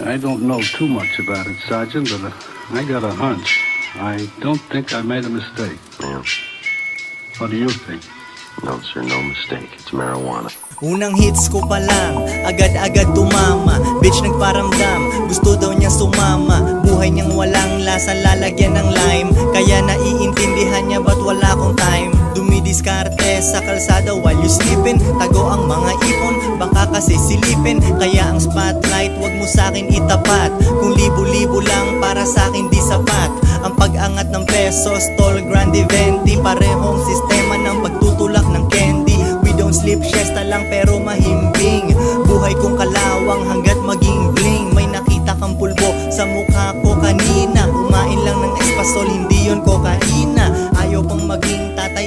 I don't know too much about it, Sergeant, but I got a hunch. I don't think I made a mistake. Yeah. What do you think? No, sir, no mistake. It's marijuana. Unang hits ko pa lang, agad-agad tumama. Bitch nagparamdam, gusto daw niya sumama. Buhay niyang walang lasa, lalagyan ng lime. Kaya naiintindihan niya ba't wala akong time. Dumidiskarte sa kalsada while you sleepin. Tago ang mga ipon, baka kasi silipin. Kaya ang spotlight, wag mo sa'kin itapat. Kung libo-libo lang, para sa'kin di sapat. Ang pag-angat ng pesos, tall, grande, venti. Parehong sistema ng pagtutulak ng candy. We don't sleep, siesta lang pero mahimbing. Buhay kong kalawang hanggat maging bling. May nakita kang pulbo sa mukha ko kanina. Kumain lang ng espasol, hindi yon kokaina. Ayaw pang maging tatay,